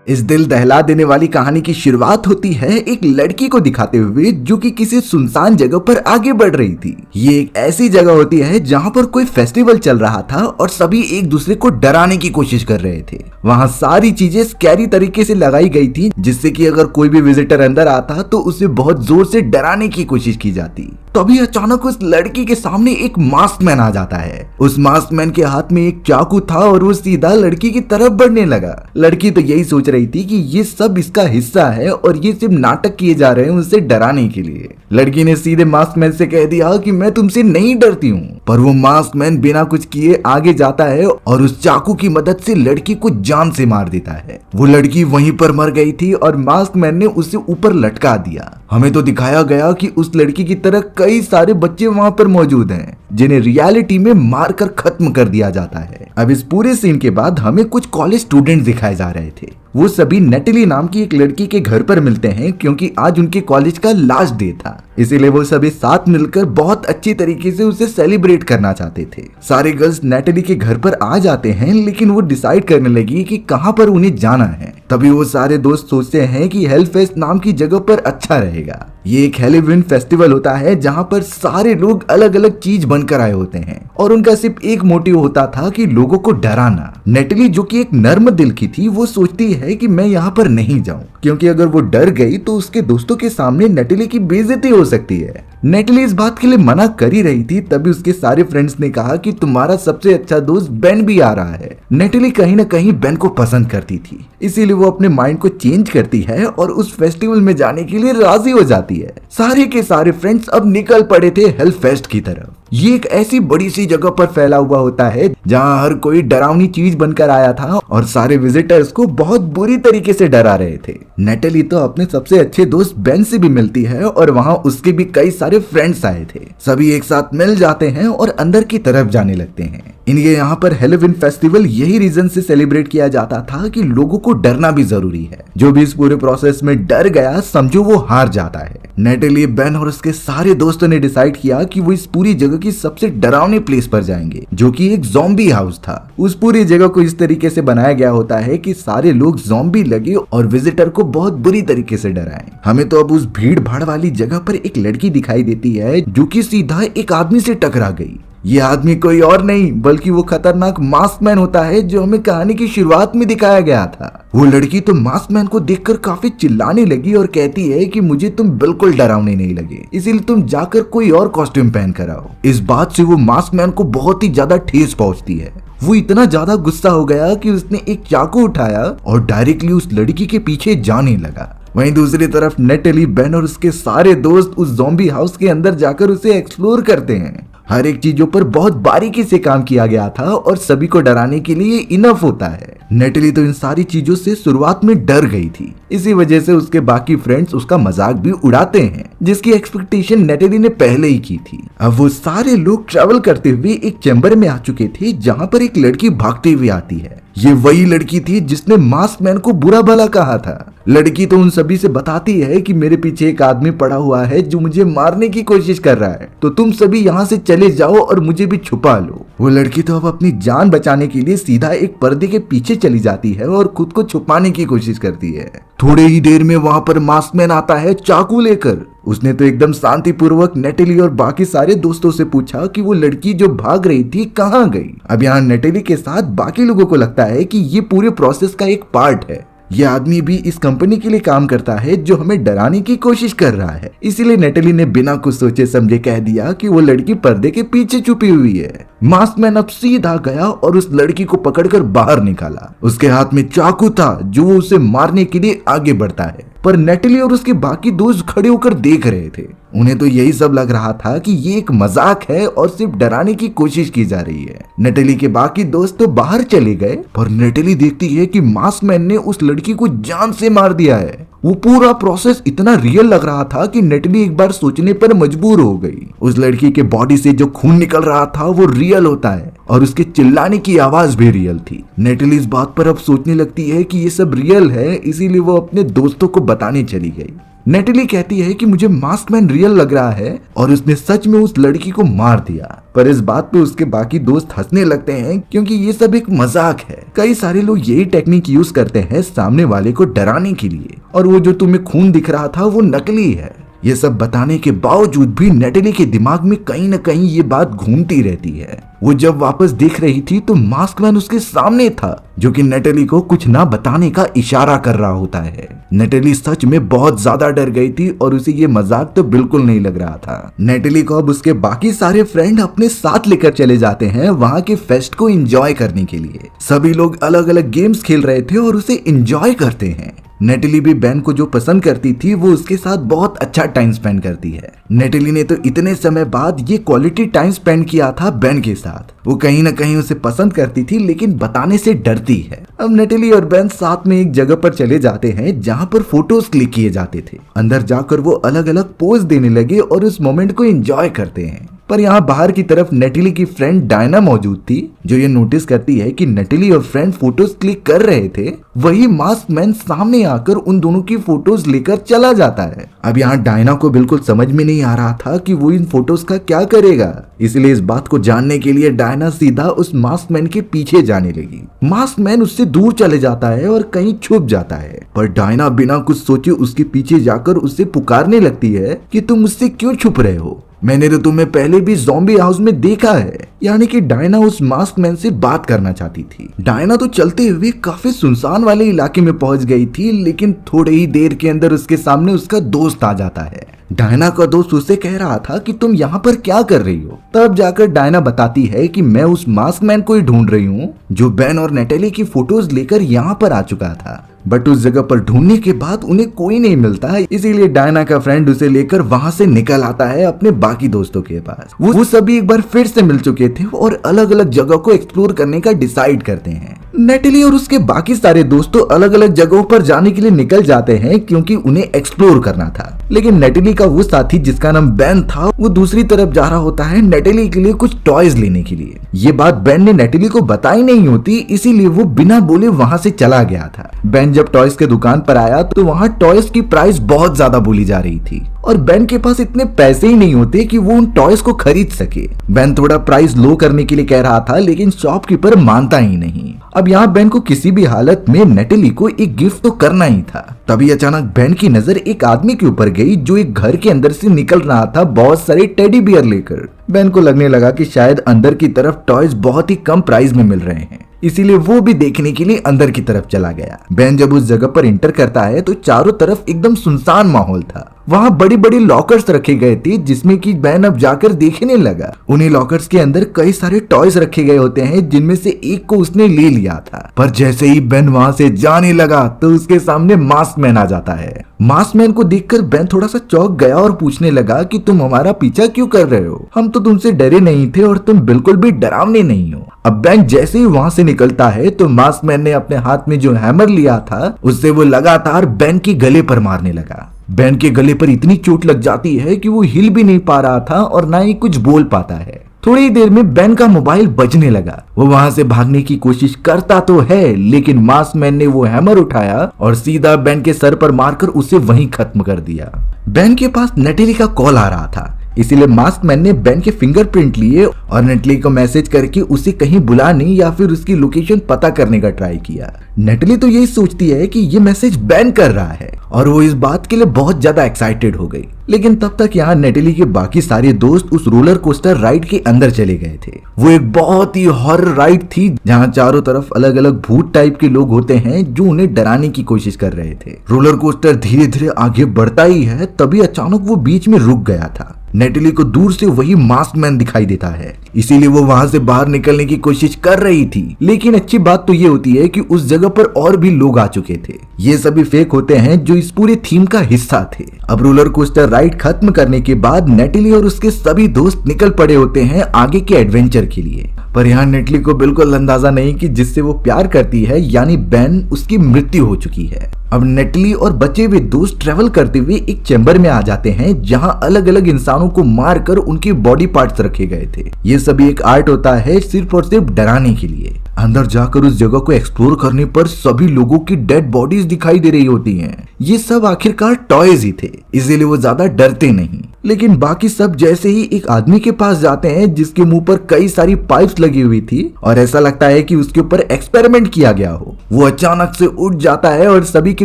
इस दिल दहला देने वाली कहानी की शुरुआत होती है एक लड़की को दिखाते हुए जो कि किसी सुनसान जगह पर आगे बढ़ रही थी। ये एक ऐसी जगह होती है जहाँ पर कोई फेस्टिवल चल रहा था और सभी एक दूसरे को डराने की कोशिश कर रहे थे। वहाँ सारी चीजें स्कैरी तरीके से लगाई गई थी जिससे कि अगर कोई भी विजिटर अंदर आता तो उसे बहुत जोर से डराने की कोशिश की जाती। तभी अचानक उस लड़की के सामने एक मास्क मैन आ जाता है। उस मास्क मैन के हाथ में एक चाकू था और वो सीधा लड़की की तरफ बढ़ने लगा। लड़की तो यही सोच रही थी कि ये सब इसका हिस्सा है और ये सिर्फ नाटक किए जा रहे हैं उसे डराने के लिए। लड़की ने सीधे मास्क मैन से कह दिया कि मैं तुमसे नहीं डरती हूँ, पर वो मास्क मैन बिना कुछ किए आगे जाता है और उस चाकू की मदद से लड़की को जान से मार देता है। वो लड़की वहीं पर मर गई थी और मास्क मैन ने उसे ऊपर लटका दिया। हमें तो दिखाया गया कि उस लड़की की तरह कई सारे बच्चे वहां पर मौजूद हैं जिन्हें रियलिटी में मारकर खत्म कर दिया जाता है। अब इस पूरे सीन के बाद हमें कुछ कॉलेज स्टूडेंट दिखाए जा रहे थे। वो सभी नेटली नाम की एक लड़की के घर पर मिलते हैं क्योंकि आज उनके कॉलेज का लास्ट डे था, इसीलिए वो सभी साथ मिलकर बहुत अच्छी तरीके से उसे सेलिब्रेट करना चाहते थे। सारे गर्ल्स नेटली के घर पर आ जाते हैं लेकिन वो डिसाइड करने लगी कि कहां पर उन्हें जाना है। तभी वो सारे दोस्त सोचते हैं कि हेलफेस्ट नाम की जगह पर अच्छा रहेगा। ये एक हैलोवीन फेस्टिवल होता है जहाँ पर सारे लोग अलग अलग चीज बनकर आए होते हैं और उनका सिर्फ एक मोटिव होता था कि लोगों को डराना। नेटली जो कि एक नर्म दिल की थी वो सोचती है कि मैं यहाँ पर नहीं जाऊँ क्योंकि अगर वो डर गई तो उसके दोस्तों के सामने नेटली की बेइज्जती हो सकती है। नेटली इस बात के लिए मना कर ही रही थी तभी उसके सारे फ्रेंड्स ने कहा कि तुम्हारा सबसे अच्छा दोस्त बेन भी आ रहा है। नेटली कहीं ना कहीं बेन को पसंद करती थी, इसीलिए वो अपने माइंड को चेंज करती है और उस फेस्टिवल में जाने के लिए राजी हो जाती है। सारे के सारे फ्रेंड्स अब निकल पड़े थे हेलफेस्ट की तरफ। ये एक ऐसी बड़ी सी जगह पर फैला हुआ होता है जहाँ हर कोई डरावनी चीज बनकर आया था और सारे विजिटर्स को बहुत बुरी तरीके से डरा रहे थे। नेटली तो अपने सबसे अच्छे दोस्त बेन से भी मिलती है और वहाँ उसके भी कई सारे फ्रेंड्स आए थे। सभी एक साथ मिल जाते हैं और अंदर की तरफ जाने लगते हैं। इनके यहाँ पर हैलोवीन फेस्टिवल यही रीजन से सेलिब्रेट किया जाता था कि लोगों को डरना भी जरूरी है। जो भी इस पूरे प्रोसेस में डर गया समझो वो हार जाता है। नेटली, बेन और उसके सारे दोस्तों ने डिसाइड किया कि वो इस पूरी जगह की सबसे डरावनी प्लेस पर जाएंगे जो कि एक ज़ॉम्बी हाउस था। उस पूरी जगह को इस तरीके से बनाया गया होता है कि सारे लोग ज़ॉम्बी लगे और विजिटर को बहुत बुरी तरीके से डराएं। हमें तो अब उस भीड़ भाड़ वाली जगह पर एक लड़की दिखाई देती है जो कि सीधा एक आदमी से टकरा गई। ये आदमी कोई और नहीं बल्कि वो खतरनाक मास्क मैन होता है जो हमें कहानी की शुरुआत में दिखाया गया था। वो लड़की तो मास्क मैन को देखकर काफी चिल्लाने लगी और कहती है कि मुझे तुम बिल्कुल डरावने नहीं लगे, इसीलिए तुम जाकर कोई और कॉस्ट्यूम पहन कर आओ। इस बात से वो मास्क मैन को बहुत ही ज्यादा ठेस पहुंचती है। वो इतना ज्यादा गुस्सा हो गया कि उसने एक चाकू उठाया और डायरेक्टली उस लड़की के पीछे जाने लगा। वहीं दूसरी तरफ नेटली, बेन और उसके सारे दोस्त उस ज़ॉम्बी हाउस के अंदर जाकर उसे एक्सप्लोर करते हैं। हर एक चीजों पर बहुत बारीकी से काम किया गया था और सभी को डराने के लिए इनफ होता है। नेटली तो इन सारी चीजों से शुरुआत में डर गई थी, इसी वजह से उसके बाकी फ्रेंड्स उसका मजाक भी उड़ाते हैं जिसकी एक्सपेक्टेशन नेटली ने पहले ही की थी। अब वो सारे लोग ट्रैवल करते हुए एक चैम्बर में आ चुके थे जहाँ पर एक लड़की भागती हुई आती है। ये वही लड़की थी जिसने मास्क मैन को बुरा भला कहा था। लड़की तो उन सभी से बताती है कि मेरे पीछे एक आदमी पड़ा हुआ है जो मुझे मारने की कोशिश कर रहा है, तो तुम सभी यहाँ से चले जाओ और मुझे भी छुपा लो। वो लड़की तो अब अपनी जान बचाने के लिए सीधा एक पर्दे के पीछे चली जाती है और खुद को छुपाने की कोशिश करती है। थोड़े ही देर में वहां पर मास्क मैन आता है चाकू लेकर। उसने तो एकदम शांतिपूर्वक नेटली और बाकी सारे दोस्तों से पूछा कि वो लड़की जो भाग रही थी कहाँ गई। अब यहाँ नेटली के साथ बाकी लोगों को लगता है कि ये पूरे प्रोसेस का एक पार्ट है। ये आदमी भी इस कंपनी के लिए काम करता है जो हमें डराने की कोशिश कर रहा है, इसीलिए नेटली ने बिना कुछ सोचे समझे कह दिया कि वो लड़की पर्दे के पीछे छुपी हुई है। मास्क मैन अब सीधा गया और उस लड़की को पकड़कर बाहर निकाला। उसके हाथ में चाकू था जो वो उसे मारने के लिए आगे बढ़ता है, पर नेटली और उसके बाकी दोस्त खड़े होकर देख रहे थे। उन्हें तो यही सब लग रहा था कि ये एक मजाक है और सिर्फ डराने की कोशिश की जा रही है। नेटली के बाकी दोस्त तो बाहर चले गए, पर नेटली देखती है कि मास्क मैन ने उस लड़की को जान से मार दिया है। वो पूरा प्रोसेस इतना रियल लग रहा था कि नेटली एक बार सोचने पर मजबूर हो गई। उस लड़की के बॉडी से जो खून निकल रहा था वो रियल होता है और उसके चिल्लाने की आवाज भी रियल थी। नेटली इस बात पर अब सोचने लगती है कि ये सब रियल है, इसीलिए वो अपने दोस्तों को बताने चली गई। नेटली कहती है कि मुझे मास्कमैन रियल लग रहा है और उसने सच में उस लड़की को मार दिया। पर इस बात पे उसके बाकी दोस्त हंसने लगते हैं क्योंकि ये सब एक मजाक है। कई सारे लोग यही टेक्निक यूज करते हैं सामने वाले को डराने के लिए, और वो जो तुम्हें खून दिख रहा था वो नकली है। ये सब बताने के बावजूद भी नेटली के दिमाग में कहीं न कहीं ये बात घूमती रहती है। वो जब वापस देख रही थी तो मास्कमैन उसके सामने था, जो कि नेटली को कुछ ना बताने का इशारा कर रहा होता है। नेटली सच में बहुत ज्यादा डर गई थी और उसे ये मजाक तो बिल्कुल नहीं लग रहा था। नेटली को अब उसके बाकी सारे फ्रेंड अपने साथ लेकर चले जाते हैं वहाँ के फेस्ट को एंजॉय करने के लिए। सभी लोग अलग अलग गेम्स खेल रहे थे और उसे एंजॉय करते हैं। नेटली भी बेन को जो पसंद करती थी वो उसके साथ बहुत अच्छा टाइम स्पेंड करती है। नेटली ने तो इतने समय बाद ये क्वालिटी टाइम स्पेंड किया था बेन के साथ। वो कहीं ना कहीं उसे पसंद करती थी लेकिन बताने से डरती है। अब नेटली और बेन साथ में एक जगह पर चले जाते हैं जहाँ पर फोटोज क्लिक किए जाते थे। अंदर जाकर वो अलग अलग पोज देने लगे और उस मोमेंट को एंजॉय करते हैं। पर यहाँ बाहर की तरफ नेटली की फ्रेंड डायना मौजूद थी, जो ये नोटिस करती है कि नेटली और फ्रेंड फोटोज क्लिक कर रहे थे। वही मास्कमैन सामने आकर उन दोनों की फोटोज लेकर चला जाता है। अब यहाँ डायना को बिल्कुल समझ में नहीं आ रहा था कि वो इन फोटोज का क्या करेगा, इसलिए इस बात को जानने के लिए डायना सीधा उस मास्कमैन के पीछे जाने लगी। मास्कमैन उससे दूर चले जाता है और कहीं छुप जाता है, पर डायना बिना कुछ सोचे उसके पीछे जाकर उससे पुकारने लगती है कि तुम मुझसे क्यों छुप रहे हो, मैंने तो तुम्हें पहले भी ज़ॉम्बी हाउस में देखा है। यानी कि डायना उस मास्कमैन से बात करना चाहती थी। डायना तो चलते हुए काफी सुनसान वाले इलाके में पहुंच गई थी, लेकिन थोड़े ही देर के अंदर उसके सामने उसका दोस्त आ जाता है। डायना का दोस्त उससे कह रहा था कि तुम यहाँ पर क्या कर रही हो। तब जाकर डायना बताती है कि मैं उस मास्कमैन को ही ढूंढ रही हूँ जो बेन और नेटली की फोटोज लेकर यहाँ पर आ चुका था। बट उस जगह पर ढूंढने के बाद उन्हें कोई नहीं मिलता, इसीलिए डायना का फ्रेंड उसे लेकर वहां से निकल आता है अपने बाकी दोस्तों के पास। वो सभी एक बार फिर से मिल चुके थे और अलग अलग जगह को एक्सप्लोर करने का डिसाइड करते हैं। नेटली और उसके बाकी सारे दोस्तों अलग अलग जगहों पर जाने के लिए निकल जाते हैं क्योंकि उन्हें एक्सप्लोर करना था। लेकिन नेटली का वो साथी जिसका नाम बेन था वो दूसरी तरफ जा रहा होता है नेटली के लिए कुछ टॉयज लेने के लिए। ये बात बेन ने नेटली को बताई नहीं होती, इसीलिए वो बिना बोले वहां से चला गया था। बेन जब टॉयज के दुकान पर आया तो वहाँ टॉयज की प्राइस बहुत ज्यादा बोली जा रही थी और बेन के पास इतने पैसे ही नहीं होते कि वो उन टॉयज को खरीद सके। बेन थोड़ा प्राइस लो करने के लिए कह रहा था, लेकिन शॉपकीपर मानता ही नहीं। अब यहाँ बेन को किसी भी हालत में नेटली को एक गिफ्ट तो करना ही था। तभी अचानक बेन की नजर एक आदमी के ऊपर गई जो एक घर के अंदर से निकल रहा था बहुत सारे टेडी बियर लेकर। बेन को लगने लगा कि शायद अंदर की तरफ टॉयज बहुत ही कम प्राइस में मिल रहे हैं, इसीलिए वो भी देखने के लिए अंदर की तरफ चला गया। बेन जब उस जगह पर इंटर करता है तो चारों तरफ एकदम सुनसान माहौल था। वहाँ बड़ी बड़ी लॉकर्स रखे गए थे जिसमें कि बेन अब जाकर देखने लगा। उन्हीं लॉकर्स के अंदर कई सारे टॉयज रखे गए होते हैं जिनमें से एक को उसने ले लिया था। पर जैसे ही बेन वहाँ से जाने लगा तो उसके सामने मास्कमैन आ जाता है। मास्कमैन को देखकर बेन थोड़ा सा चौंक गया और पूछने लगा कि तुम हमारा पीछा क्यों कर रहे हो, हम तो तुमसे डरे नहीं थे और तुम बिल्कुल भी डरावने नहीं हो। अब बेन जैसे ही वहाँ से निकलता है तो मास्कमैन ने अपने हाथ में जो हैमर लिया था उससे वो लगातार बेन के गले पर मारने लगा। बेन के गले पर इतनी चोट लग जाती है कि वो हिल भी नहीं पा रहा था और ना ही कुछ बोल पाता है। थोड़ी देर में बेन का मोबाइल बजने लगा। वो वहां से भागने की कोशिश करता तो है, लेकिन मास्कमैन ने वो हैमर उठाया और सीधा बेन के सर पर मारकर उसे वहीं खत्म कर दिया। बेन के पास नेटली का कॉल आ रहा था, इसीलिए मास्कमैन ने बेन के फिंगरप्रिंट लिए और नेटली को मैसेज करके उसे कहीं बुलाने या फिर उसकी लोकेशन पता करने का ट्राई किया। नेटली तो यही सोचती है कि ये मैसेज बेन कर रहा है और वो इस बात के लिए बहुत ज्यादा एक्साइटेड हो गई। लेकिन तब तक यहाँ नेटली के बाकी सारे दोस्त उस रोलर कोस्टर राइड के अंदर चले गए थे। वो एक बहुत ही हॉरर राइड थी जहाँ चारों तरफ अलग अलग भूत टाइप के लोग होते हैं जो उन्हें डराने की कोशिश कर रहे थे। रोलर कोस्टर धीरे धीरे आगे बढ़ता ही है, तभी अचानक वो बीच में रुक गया था। नेटली को दूर से वही मास्कमैन दिखाई देता है, इसीलिए वो वहां से बाहर निकलने की कोशिश कर रही थी। लेकिन अच्छी बात तो ये होती है कि उस जगह पर और भी लोग आ चुके थे। ये सभी फेक होते हैं जो इस पूरे थीम का हिस्सा थे। अब रोलर कोस्टर राइड खत्म करने के बाद नेटली और उसके सभी दोस्त निकल पड़े होते हैं आगे के एडवेंचर के लिए। पर यहाँ नेटली को बिल्कुल अंदाजा नहीं कि जिससे वो प्यार करती है यानी बेन, उसकी मृत्यु हो चुकी है। अब नेटली और बचे हुए दोस्त ट्रेवल करते हुए एक चैम्बर में आ जाते हैं जहां अलग अलग इंसानों को मारकर उनके बॉडी पार्ट्स रखे गए थे। ये सभी एक आर्ट होता है सिर्फ और सिर्फ डराने के लिए। अंदर जाकर उस जगह को एक्सप्लोर करने पर सभी लोगों की डेड बॉडीज दिखाई दे रही होती हैं। ये सब आखिरकार टॉयज ही थे, इसीलिए वो ज्यादा डरते नहीं। लेकिन बाकी सब जैसे ही एक आदमी के पास जाते हैं जिसके मुंह पर कई सारी पाइप्स लगी हुई थी और ऐसा लगता है कि उसके ऊपर एक्सपेरिमेंट किया गया हो, वो अचानक से उठ जाता है और सभी के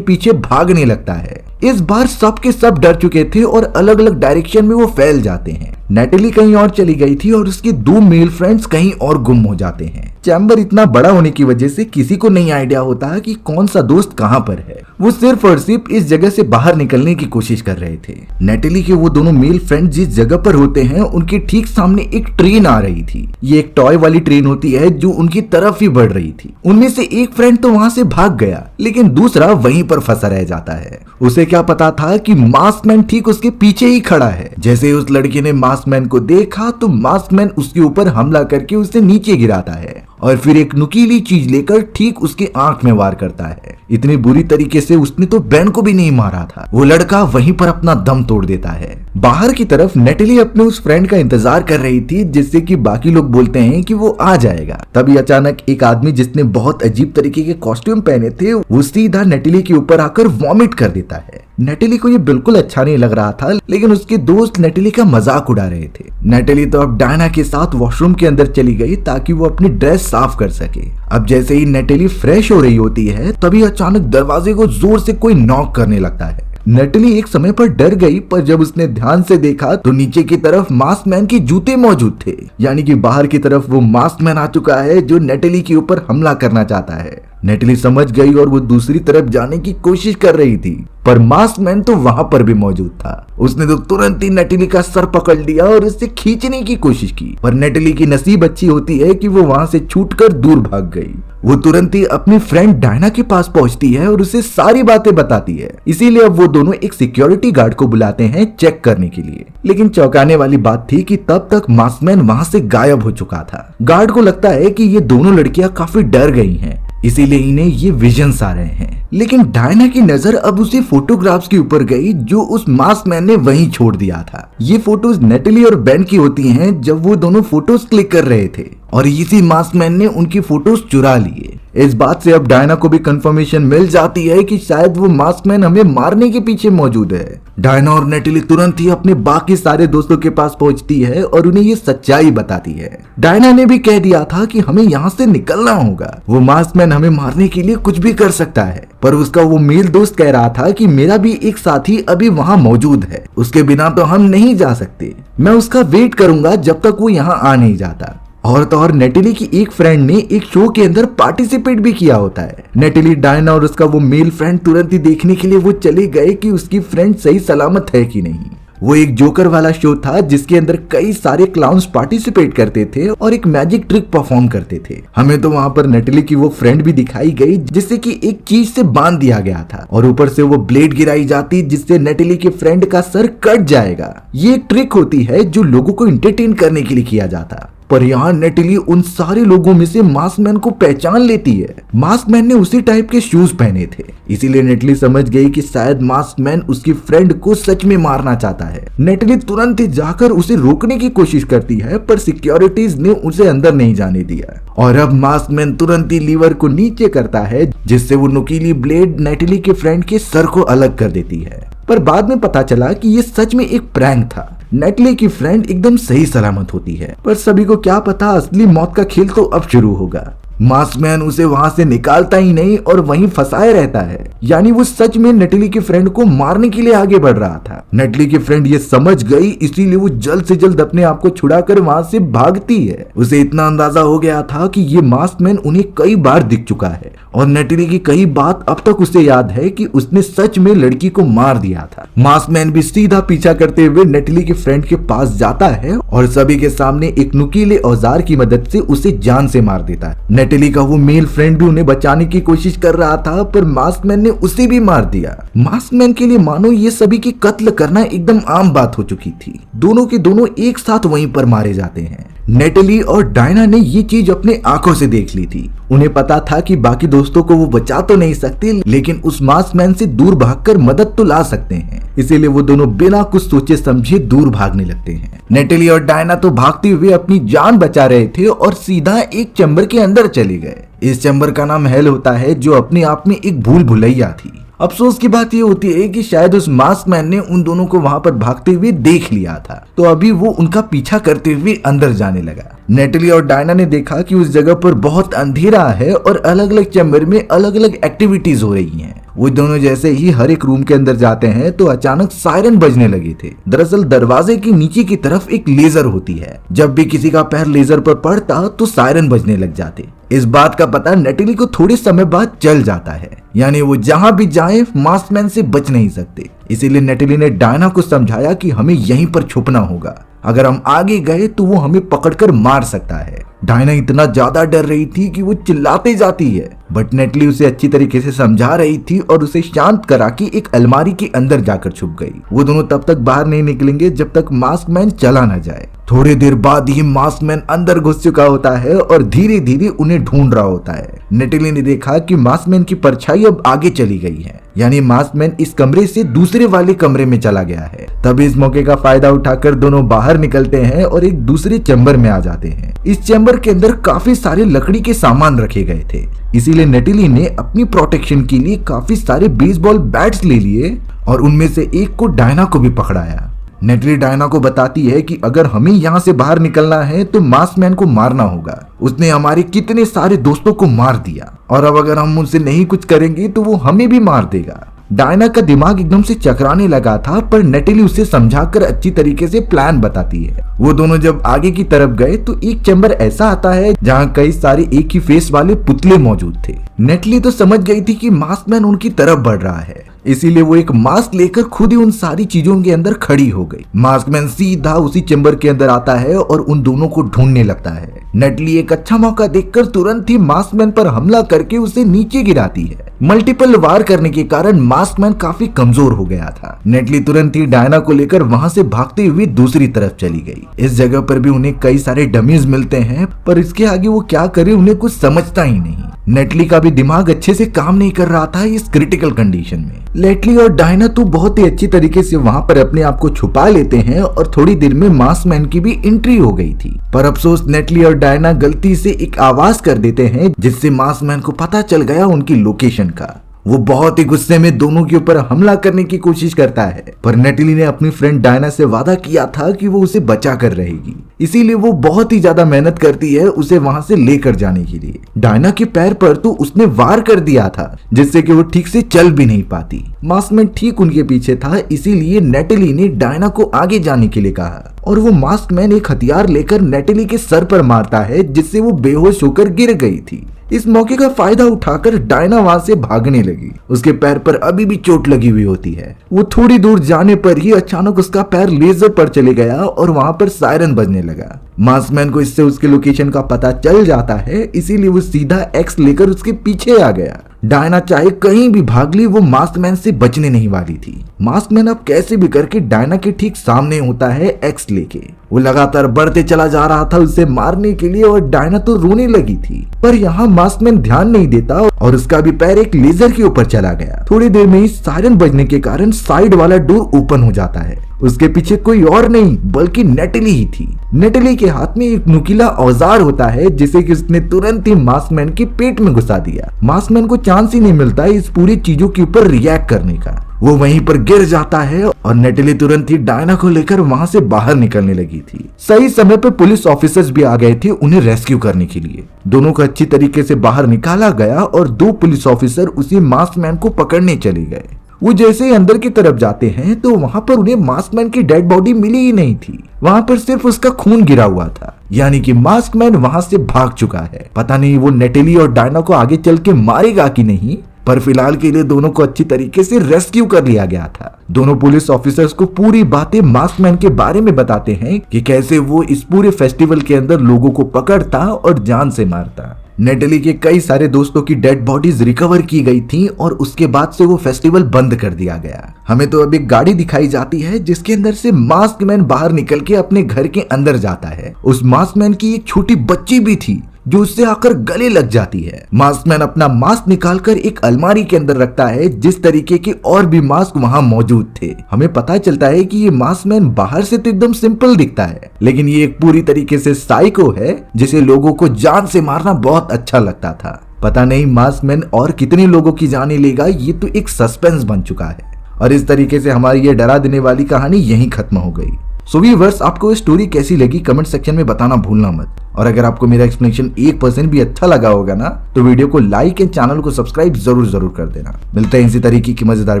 पीछे भागने लगता है। इस बार सब के सब डर चुके थे और अलग अलग डायरेक्शन में वो फैल जाते हैं। नेटली कहीं और चली गई थी और उसके 2 मेल फ्रेंड्स कहीं और गुम हो जाते हैं। चैम्बर इतना बड़ा होने की वजह से किसी को नहीं आइडिया होता कि कौन सा दोस्त कहां पर है। वो सिर्फ और सिर्फ इस जगह से बाहर निकलने की कोशिश कर रहे थे। नेटली के वो दोनों मेल फ्रेंड जिस जगह पर होते हैं उनके ठीक सामने एक ट्रेन आ रही थी। ये एक टॉय वाली ट्रेन होती है जो उनकी तरफ ही बढ़ रही थी। उनमें से एक फ्रेंड तो वहां से भाग गया, लेकिन दूसरा वहीं पर फंसा रह जाता है। उसे क्या पता था कि मास्कमैन ठीक उसके पीछे ही खड़ा है। जैसे उस लड़की ने मास्कमैन को देखा तो मास्कमैन उसके ऊपर हमला करके उसे नीचे गिराता है और फिर एक नुकीली चीज लेकर ठीक उसके आंख में वार करता है। इतनी बुरी तरीके से उसने तो बेन को भी नहीं मारा था। वो लड़का वहीं पर अपना दम तोड़ देता है। बाहर की तरफ नेटली अपने उस फ्रेंड का इंतजार कर रही थी जिससे कि बाकी लोग बोलते हैं कि वो आ जाएगा। तभी अचानक एक आदमी जिसने बहुत अजीब तरीके के कॉस्ट्यूम पहने थे वो सीधा नेटली के ऊपर आकर वॉमिट कर देता है। नेटली को ये बिल्कुल अच्छा नहीं लग रहा था, लेकिन उसके दोस्त नेटली का मजाक उड़ा रहे थे। नेटली तो अब डायना के साथ वॉशरूम के अंदर चली गई ताकि वो अपनी ड्रेस साफ कर सके। अब जैसे ही नेटली फ्रेश हो रही होती है तभी अचानक दरवाजे को जोर से कोई नॉक करने लगता है। नेटली एक समय पर डर गई, पर जब उसने ध्यान से देखा तो नीचे की तरफ मास्कमैन के जूते मौजूद थे। यानी कि बाहर की तरफ वो मास्कमैन आ चुका है जो नेटली के ऊपर हमला करना चाहता है। नेटली समझ गई और वो दूसरी तरफ जाने की कोशिश कर रही थी, पर मास्कमैन तो वहां पर भी मौजूद था। उसने तो तुरंत ही नेटली का सर पकड़ लिया और उससे खींचने की कोशिश की, पर नेटली की नसीब अच्छी होती है कि वो वहां से छूटकर दूर भाग गई। वो तुरंत ही अपनी फ्रेंड डायना के पास पहुंचती है और उसे सारी बातें बताती है। इसीलिए अब वो दोनों एक सिक्योरिटी गार्ड को बुलाते हैं चेक करने के लिए। लेकिन चौंकाने वाली बात थी कि तब तक मास्कमैन वहां से गायब हो चुका था। गार्ड को लगता है कि ये दोनों लड़कियां काफी डर गई हैं, इसीलिए इन्हें ये विजन्स आ रहे हैं। लेकिन डायना की नजर अब उसी फोटोग्राफ्स के ऊपर गई जो उस मास्कमैन ने वहीं छोड़ दिया था। ये फोटोज नेटली और बेन की होती हैं जब वो दोनों फोटोज क्लिक कर रहे थे और इसी मास्कमैन ने उनकी फोटोज चुरा लिए। इस बात से अब डायना को भी कंफर्मेशन मिल जाती है कि शायद वो मास्कमैन हमें मारने के पीछे मौजूद है। डायना और नेटली तुरंत ही अपने बाकी सारे दोस्तों के पास पहुंचती है और उन्हें ये सच्चाई बताती है। डायना ने भी कह दिया था कि हमें यहाँ से निकलना होगा। वो मास्कमैन हमें मारने के लिए कुछ भी कर सकता है, पर उसका वो मेल दोस्त कह रहा था कि मेरा भी एक साथी अभी वहाँ मौजूद है, उसके बिना तो हम नहीं जा सकते। मैं उसका वेट करूंगा जब तक वो यहाँ आ नहीं जाता। और तो और नेटली की एक फ्रेंड ने एक शो के अंदर पार्टिसिपेट भी किया होता है। नेटली, डायना और उसका वो मेल फ्रेंड तुरंत ही देखने के लिए वो चले गए कि उसकी फ्रेंड सही सलामत है कि नहीं। वो एक जोकर वाला शो था जिसके अंदर कई सारे क्लाउन्स पार्टिसिपेट करते थे और एक मैजिक ट्रिक परफॉर्म करते थे। हमें तो वहां पर नेटली की वो फ्रेंड भी दिखाई गई जिससे कि एक चीज से बांध दिया गया था और ऊपर से वो ब्लेड गिराई जाती जिससे नेटली के फ्रेंड का सर कट जाएगा। ये एक ट्रिक होती है जो लोगों को एंटरटेन करने के लिए किया जाता। पर यहाँ नेटली उन सारे लोगों में से मास्कमैन को पहचान लेती है। मास्कमैन ने उसी टाइप के शूज पहने थे, इसीलिए नेटली समझ गई कि शायद मास्कमैन उसकी फ्रेंड को सच में मारना चाहता है। नेटली तुरंत ही जाकर उसे रोकने की कोशिश करती है, पर सिक्योरिटीज ने उसे अंदर नहीं जाने दिया और अब मास्कमैन तुरंत ही लीवर को नीचे करता है जिससे वो नुकीली ब्लेड नेटली के फ्रेंड के सर को अलग कर देती है। पर बाद में पता चला कि ये सच में एक प्रैंक था। नेटली की फ्रेंड एकदम सही सलामत होती है, पर सभी को क्या पता असली मौत का खेल तो अब शुरू होगा। मास्कमैन उसे वहां से निकालता ही नहीं और वहीं फंसाए रहता है। यानी वो सच में नेटली के फ्रेंड को मारने के लिए आगे बढ़ रहा था। नेटली की फ्रेंड ये समझ गई, इसीलिए वो जल्द से जल्द अपने आप को छुड़ाकर वहां से भागती है। उसे इतना अंदाजा हो गया था कि ये मास्कमैन उन्हें कई बार दिख चुका है और नेटली की कई बात अब तक उसे याद है कि उसने सच में लड़की को मार दिया था। मास्कमैन भी सीधा पीछा करते हुए नेटली के फ्रेंड के पास जाता है और सभी के सामने एक नुकीले औजार की मदद से उसे जान से मार देता है। नेटली का वो मेल फ्रेंड भी उन्हें बचाने की कोशिश कर रहा था, पर मास्कमैन ने उसे भी मार दिया। मास्कमैन के लिए मानो ये सभी की कत्ल करना एकदम आम बात हो चुकी थी। दोनों के दोनों एक साथ वहीं पर मारे जाते हैं। नेटली और डायना ने ये चीज अपने आंखों से देख ली थी। उन्हें पता था कि बाकी दोस्तों को वो बचा तो नहीं सकते, लेकिन उस मास्क मैन से दूर भागकर मदद तो ला सकते हैं। इसीलिए वो दोनों बिना कुछ सोचे समझे दूर भागने लगते हैं। नेटली और डायना तो भागते हुए अपनी जान बचा रहे थे और सीधा एक चैम्बर के अंदर चले गए। इस चैम्बर का नाम हेल होता है, जो अपने आप में एक भूल भुलैया थी। अफसोस की बात यह होती है कि शायद उस मास्क मैन ने उन दोनों को वहां पर भागते हुए देख लिया था, तो अभी वो उनका पीछा करते हुए अंदर जाने लगा। नेटली और डायना ने देखा कि उस जगह पर बहुत अंधेरा है और अलग अलग चैम्बर में अलग अलग एक्टिविटीज हो रही हैं। वो दोनों जैसे ही हर एक रूम के अंदर जाते हैं तो अचानक सायरन बजने लगे थे। दरअसल दरवाजे के नीचे की तरफ एक लेजर होती है। जब भी किसी का पैर लेजर पर पड़ता तो सायरन बजने लग जाते। इस बात का पता नेटली को थोड़े समय बाद चल जाता है, यानी वो जहां भी जाए मास्कमैन से बच नहीं सकते। इसीलिए नेटली ने डायना को समझाया कि हमें यहीं पर छुपना होगा, अगर हम आगे गए तो वो हमें पकड़कर मार सकता है। डायना इतना ज्यादा डर रही थी कि वो चिल्लाते जाती है, बट नेटली उसे अच्छी तरीके से समझा रही थी और उसे शांत करा कि एक अलमारी के अंदर जाकर छुप गई। वो दोनों तब तक बाहर नहीं निकलेंगे जब तक मास्कमैन चला न जाए। थोड़ी देर बाद ही मास्कमैन अंदर घुस चुका होता है और धीरे धीरे उन्हें ढूंढ रहा होता है। नेटली ने देखा कि मास्कमैन की परछाई अब आगे चली गई है, यानी मास्कमैन इस कमरे से दूसरे वाले कमरे में चला गया है। तभी इस मौके का फायदा उठाकर दोनों बाहर निकलते हैं और एक दूसरे चैम्बर में आ जाते हैं। इस चैम्बर के अंदर काफी सारे लकड़ी के सामान रखे गए थे, इसीलिए नेटली ने अपनी प्रोटेक्शन के लिए काफी सारे बेसबॉल बैट्स ले लिए और उनमें से एक को डायना को भी पकड़ाया। नेटली डायना को बताती है कि अगर हमें यहाँ से बाहर निकलना है तो मास्कमैन को मारना होगा। उसने हमारे कितने सारे दोस्तों को मार दिया और अब अगर हम उनसे नहीं कुछ करेंगे तो वो हमें भी मार देगा। डायना का दिमाग एकदम से चकराने लगा था, पर नेटली उसे समझाकर अच्छी तरीके से प्लान बताती है। वो दोनों जब आगे की तरफ गए तो एक चैम्बर ऐसा आता है जहाँ कई सारे एक ही फेस वाले पुतले मौजूद थे। नेटली तो समझ गई थी कि मास्कमैन उनकी तरफ बढ़ रहा है, इसीलिए वो एक मास्क लेकर खुद ही उन सारी चीजों के अंदर खड़ी हो गई। मास्कमैन सीधा उसी चैम्बर के अंदर आता है और उन दोनों को ढूंढने लगता है। नेटली एक अच्छा मौका देखकर तुरंत ही मास्कमैन पर हमला करके उसे नीचे गिराती है। मल्टीपल वार करने के कारण मास्कमैन काफी कमजोर हो गया था। नेटली तुरंत ही डायना को लेकर वहां से भागते हुए दूसरी तरफ चली गई। इस जगह पर भी उन्हें कई सारे डमीज मिलते हैं, पर इसके आगे वो क्या करे उन्हें कुछ समझता ही नहीं। नेटली का भी दिमाग अच्छे से काम नहीं कर रहा था इस क्रिटिकल कंडीशन में। नेटली और डायना तो बहुत ही अच्छी तरीके से वहां पर अपने आप को छुपा लेते हैं और थोड़ी देर में मास्कमैन की भी एंट्री हो गई थी। पर अफसोस नेटली और डायना गलती से एक आवाज कर देते हैं, जिससे मास्कमैन को पता चल गया उनकी लोकेशन का। वो बहुत ही गुस्से में दोनों के ऊपर हमला करने की कोशिश करता है, पर नेटली ने अपनी फ्रेंड डायना से वादा किया था कि वो उसे बचा कर रहेगी, इसीलिए वो बहुत ही ज्यादा मेहनत करती है उसे वहां से लेकर जाने के लिए। डायना के पैर पर तो उसने वार कर दिया था, जिससे कि वो ठीक से चल भी नहीं पाती। मास्कमैन ठीक उनके पीछे था, इसीलिए नेटली ने डायना को आगे जाने के लिए कहा और वो मास्कमैन एक हथियार लेकर नेटली के सर पर मारता है, जिससे वो बेहोश होकर गिर गई थी। इस मौके का फायदा उठाकर डायना वहां से भागने लगी। उसके पैर पर अभी भी चोट लगी हुई होती है। वो थोड़ी दूर जाने पर ही अचानक उसका पैर लेजर पर चले गया और वहां पर सायरन बजने लगा। मास्कमैन को इससे उसके लोकेशन का पता चल जाता है, इसीलिए वो सीधा एक्स लेकर उसके पीछे आ गया। डायना चाहे कहीं भी भाग ली, वो मास्कमैन से बचने नहीं वाली थी। मास्कमैन अब कैसे भी करके डायना के ठीक सामने होता है एक्स लेके। वो लगातार बढ़ते चला जा रहा था उसे मारने के लिए और डायना तो रोने लगी थी, पर यहाँ मास्कमैन ध्यान नहीं देता और उसका भी पैर एक लेजर के ऊपर चला गया। थोड़ी देर में ही सायरन बजने के कारण साइड वाला डोर ओपन हो जाता है। उसके पीछे कोई और नहीं बल्कि नेटली ही थी। नेटली के हाथ में एक नुकीला औजार होता है, जिसे कि उसने तुरंत ही मास्कमैन के पेट में घुसा दिया। मास्कमैन को चांस ही नहीं मिलता इस पूरी चीजों के ऊपर रिएक्ट करने का। वो वहीं पर गिर जाता है और नेटली तुरंत ही डायना को लेकर वहां से बाहर निकलने लगी थी। सही समय पर पुलिस ऑफिसर्स भी आ गए थे उन्हें रेस्क्यू करने के लिए। दोनों को अच्छी तरीके से बाहर निकाला गया और 2 पुलिस ऑफिसर उसी मास्कमैन को पकड़ने चले गए। वो जैसे ही अंदर की तरफ जाते हैं तो वहां पर उन्हें मास्कमैन की डेड बॉडी मिली ही नहीं थी। वहां पर सिर्फ उसका खून गिरा हुआ था, यानी कि मास्कमैन वहां से भाग चुका है। पता नहीं वो नेटली और डायना को आगे चल के मारेगा कि नहीं, पर फिलहाल के लिए दोनों को अच्छी तरीके से रेस्क्यू कर लिया गया था। दोनों पुलिस ऑफिसर्स को पूरी बातें मास्कमैन के बारे में बताते हैं कि कैसे वो इस पूरे फेस्टिवल के अंदर लोगों को पकड़ता और जान से मारता। नेटली के कई सारे दोस्तों की डेड बॉडीज रिकवर की गई थी और उसके बाद से वो फेस्टिवल बंद कर दिया गया। हमें तो अब एक गाड़ी दिखाई जाती है जिसके अंदर से मास्क मैन बाहर निकल के अपने घर के अंदर जाता है। उस मास्क मैन की एक छोटी बच्ची भी थी जो उससे आकर गले लग जाती है। मास्क मैन अपना मास्क निकालकर एक अलमारी के अंदर रखता है, जिस तरीके के और भी मास्क वहां मौजूद थे। हमें पता चलता है कि ये मास्क मैन बाहर से तो एकदम सिंपल दिखता है, लेकिन ये एक पूरी तरीके से साइको है जिसे लोगों को जान से मारना बहुत अच्छा लगता था। पता नहीं मास्क मैन और कितने लोगों की जाने लेगा, ये तो एक सस्पेंस बन चुका है। और इस तरीके से हमारी ये डरा देने वाली कहानी यहीं खत्म हो गई। सो व्यूअर्स, आपको ये स्टोरी कैसी लगी कमेंट सेक्शन में बताना भूलना मत। और अगर आपको मेरा एक्सप्लेनेशन 1% भी अच्छा लगा होगा ना, तो वीडियो को लाइक एंड चैनल को सब्सक्राइब जरूर कर देना। मिलते हैं इसी तरीके की मजेदार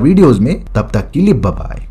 वीडियोस में, तब तक के लिए बाय बाय।